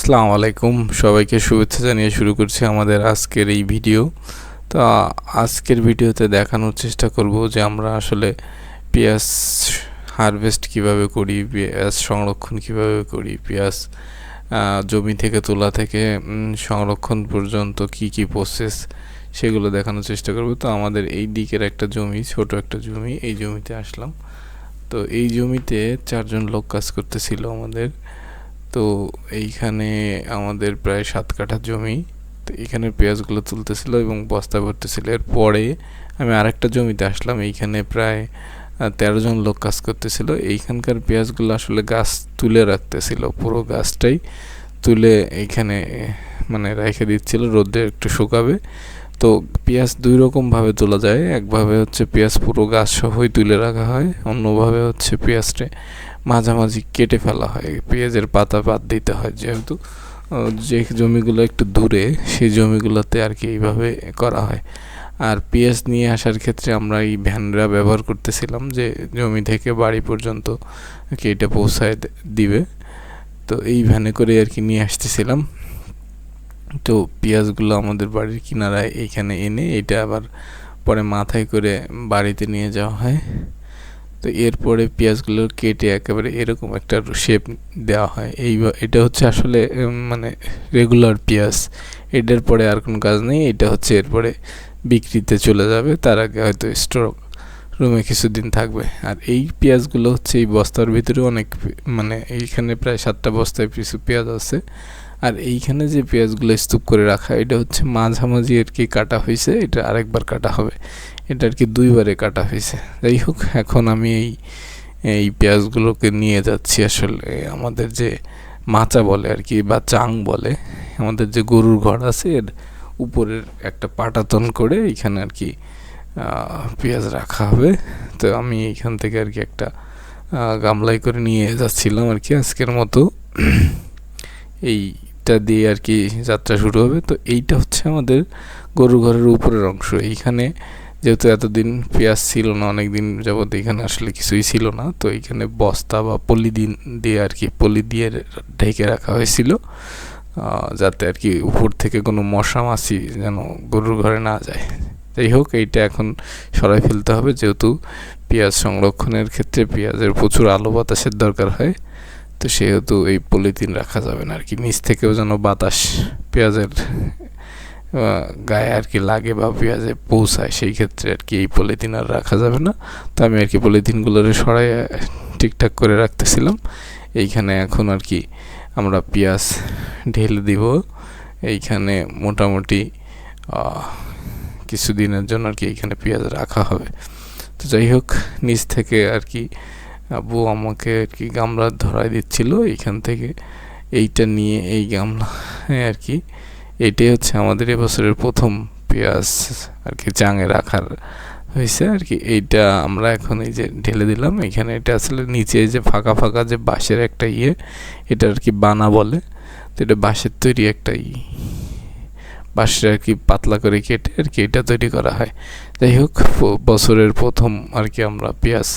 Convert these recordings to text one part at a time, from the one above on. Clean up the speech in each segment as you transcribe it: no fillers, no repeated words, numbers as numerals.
আসসালামু আলাইকুম, সবাইকে শুভেচ্ছা জানিয়ে শুরু করছি আমাদের আজকের এই ভিডিও। তো আজকের ভিডিওতে দেখানোর চেষ্টা করব যে আমরা আসলে পেঁয়াজ হারভেস্ট কিভাবে করি, পেঁয়াজ সংরক্ষণ কিভাবে করি, পেঁয়াজ জমি থেকে তোলা থেকে সংরক্ষণ পর্যন্ত কি কি প্রসেস সেগুলো দেখানোর চেষ্টা করব। তো আমাদের এই দিকের একটা জমি, ছোট একটা জমি, এই জমিতে আসলাম। তো এই জমিতে 4জন লোক কাজ করতেছিল আমাদের। তো এইখানে আমাদের প্রায় 7 কাঠা জমি। তো এখানে পেঁয়াজগুলো তুলতেছিল এবং বস্তা ভরতেছিল। এরপরে আমি আরেকটা জমিতে আসলাম, এইখানে প্রায় 13 জন লোক কাজ করতেছিল। এইখানকার পেঁয়াজগুলো আসলে গাছ তুলে রাখতেছিল, পুরো গাছটাই তুলে এইখানে মানে রেখে দিচ্ছিল, রোদে একটু শুকাবে। তো পেঁয়াজ দুই রকমভাবে তোলা যায়। একভাবে হচ্ছে পেঁয়াজ পুরো গাছ সহই তুলে রাখা হয়, অন্যভাবে হচ্ছে পেঁয়াজটা মাঝামাঝি কেটে ফেলা হয়, পেঁয়াজের পাতা বাদ দিতে হয়। যেহেতু যে জমিগুলো একটু দূরে, সেই জমিগুলোতে আর কি এইভাবে করা হয়। আর পেঁয়াজ নিয়ে আসার ক্ষেত্রে আমরা এই ভ্যানরা ব্যবহার করতেছিলাম, যে জমি থেকে বাড়ি পর্যন্ত কি এটা পৌঁছায় দিবে। তো এই ভ্যানে করে আর কি নিয়ে আসতেছিলাম। তো পেঁয়াজগুলো আমাদের বাড়ির কিনারায় এইখানে এনে এটা আবার পরে মাথায় করে বাড়িতে নিয়ে যাওয়া হয়। তো এরপরে পেঁয়াজগুলো কেটে একেবারে এরকম একটা শেপ দেওয়া হয়। এটা হচ্ছে আসলে মানে রেগুলার পেঁয়াজ, এটার পরে আর কোনো কাজ নেই। এটা হচ্ছে এরপরে বিক্রিতে চলে যাবে, তার আগে হয়তো স্টোর রুমে কিছুদিন থাকবে। আর এই পেঁয়াজগুলো হচ্ছে এই বস্তার ভিতরে অনেক, মানে এইখানে প্রায় 7টা বস্তায় কিছু পেঁয়াজ আছে। আর এইখানে যে পেঁয়াজগুলো স্তূপ করে রাখা, এটা হচ্ছে মাঝামাঝি আর কি কাটা হয়েছে, এটা আরেকবার কাটা হবে, এটা আর কি 2বারে কাটা হয়েছে। যাই হোক, এখন আমি এই পেঁয়াজগুলোকে নিয়ে যাচ্ছি আসলে আমাদের যে মাচা বলে আর কি, বা চাং বলে, আমাদের যে গরুর ঘর আছে এর উপরের একটা পাটাতন করে এইখানে আর কি পেঁয়াজ রাখা হবে। তো আমি এইখান থেকে আর কি একটা গামলায় করে নিয়ে যাচ্ছিলাম আর কি আজকের মতো। এইটা দিয়ে আর কি যাত্রা শুরু হবে। তো এইটা হচ্ছে আমাদের গরু ঘরের উপরের অংশ। এইখানে যেহেতু এতদিন পেঁয়াজ ছিল না, অনেক দিন যাবত এখানে আসলে কিছুই ছিল না, তো এইখানে বস্তা বা পলি দিয়ে আর কি পলি দিয়ে ঢেকে রাখা হয়েছিল, যাতে আর কি উপর থেকে কোনো মশা মাছি যেন গরুর ঘরে না যায়। যাই হোক, এইটা এখন সরাই ফেলতে হবে, যেহেতু পেঁয়াজ সংরক্ষণের ক্ষেত্রে পেঁয়াজের প্রচুর আলো বাতাসের দরকার হয়। তো সেহেতু এই পলিথিন রাখা যাবে না আর কি, নিচ থেকেও যেন বাতাস পেঁয়াজের গায়ে আর কি লাগে বা পেঁয়াজে পৌঁছায়, সেই ক্ষেত্রে আর কি এই পলিথিন আর রাখা যাবে না। তো আমি আর কি পলিথিনগুলোরে সরাই ঠিকঠাক করে রাখতেছিলাম। এইখানে এখন আর কি আমরা পেঁয়াজ ঢেলে দিব। এইখানে মোটামুটি কিছুদিনের জন্য আর কি এইখানে পেঁয়াজ রাখা হবে। তো যাই হোক, নিচ থেকে আর কি আব্বু আমাকে আর কি গামলা ধরাই দিচ্ছিল এইখান থেকে। এইটা নিয়ে এই গামলা আর কি, এটাই হচ্ছে আমাদের এবছরের প্রথম পেঁয়াজ আর কি চাঙে রাখার হয়েছে আর কি। এইটা আমরা এখন এই যে ঢেলে দিলাম এখানে। এটা আসলে নিচে যে ফাঁকা ফাঁকা যে বাঁশের একটা এটা আর কি বানা বলে। তো এটা বাঁশের তৈরি একটা বাঁশের আর কি পাতলা করে কেটে আর কি এটা তৈরি করা হয়। যাই হোক, বছরের প্রথম আর কি আমরা পেঁয়াজ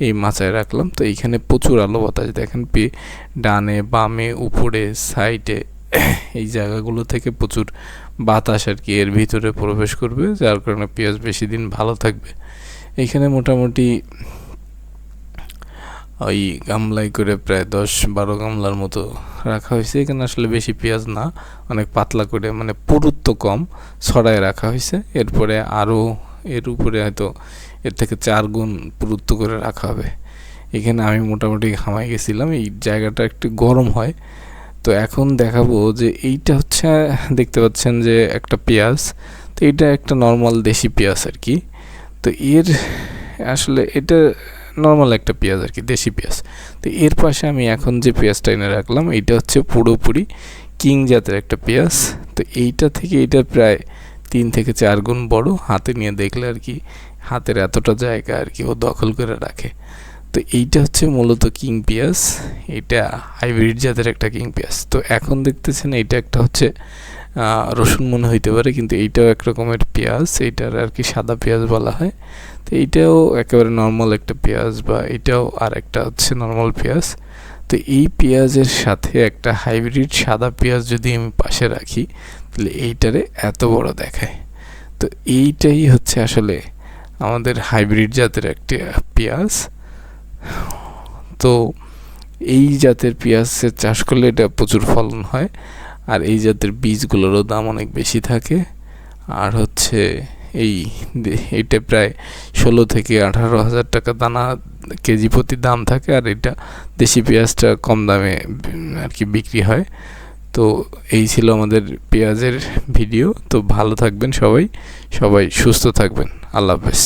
এই মাচায় রাখলাম। তো এইখানে প্রচুর আলো বাতাস, দেখেন ডানে বামে উপরে সাইডে এই জায়গাগুলো থেকে প্রচুর বাতাস আর কি এর ভিতরে প্রবেশ করবে, যার কারণে পেঁয়াজ বেশি দিন ভালো থাকবে। এইখানে মোটামুটি ওই গামলায় করে প্রায় 10-12 গামলার মতো রাখা হয়েছে। এখানে আসলে বেশি পেঁয়াজ না, অনেক পাতলা করে, মানে পুরুত্ব কম ছড়ায় রাখা হয়েছে। এরপরে আরও এর উপরে হয়তো এর থেকে 4 গুণ পুরুত্ব করে রাখা হবে। এখানে আমি মোটামুটি ঘামাই গেছিলাম, এই জায়গাটা একটু গরম হয়। তো এখন দেখাবো যে এইটা হচ্ছে, দেখতে পাচ্ছেন যে একটা পেঁয়াজ। তো এটা একটা নর্মাল দেশি পেঁয়াজ আর কি। তো এর আসলে এটা নর্মাল একটা পেঁয়াজ আর কি, দেশি পেঁয়াজ। তো এর পাশে আমি এখন যে পেঁয়াজটা এনে রাখলাম, এইটা হচ্ছে পুরোপুরি কিং জাতের একটা পেঁয়াজ। তো এইটা থেকে এটা প্রায় 3 থেকে 4 গুণ বড়। হাতে নিয়ে দেখলে আর কি হাতের এতটা জায়গা আর কি ও দখল করে রাখে। তো এইটা হচ্ছে মূলত কিং পেঁয়াজ, এটা হাইব্রিড জাতের একটা কিং পেঁয়াজ। তো এখন দেখতেছেন এইটা একটা হচ্ছে রসুন মনে হইতে পারে, কিন্তু এইটাও এক রকমের পেঁয়াজ, এইটার আর কি সাদা পেঁয়াজ বলা হয়। তো এইটাও একেবারে নর্মাল একটা পেঁয়াজ, বা এটাও আর একটা হচ্ছে নর্মাল পেঁয়াজ। তো এই পেঁয়াজের সাথে একটা হাইব্রিড সাদা পেঁয়াজ যদি আমি পাশে রাখি তাহলে এইটারে এত বড় দেখায়। তো এইটাই হচ্ছে আসলে আমাদের হাইব্রিড জাতের একটি পেঁয়াজ। তো এই জাতের পেঁয়াজের চাষ করলে এটা প্রচুর ফলন হয়, আর এই জাতের বীজগুলোরও দাম অনেক বেশি থাকে। আর হচ্ছে এইটা প্রায় 16 থেকে 18 হাজার টাকা দানা কেজি প্রতি দাম থাকে, আর এটা দেশি পেঁয়াজটা কম দামে আর কি বিক্রি হয়। তো এই ছিল আমাদের পেঁয়াজের ভিডিও। তো ভালো থাকবেন সবাই, সবাই সুস্থ থাকবেন। আল্লাহ হাফেজ।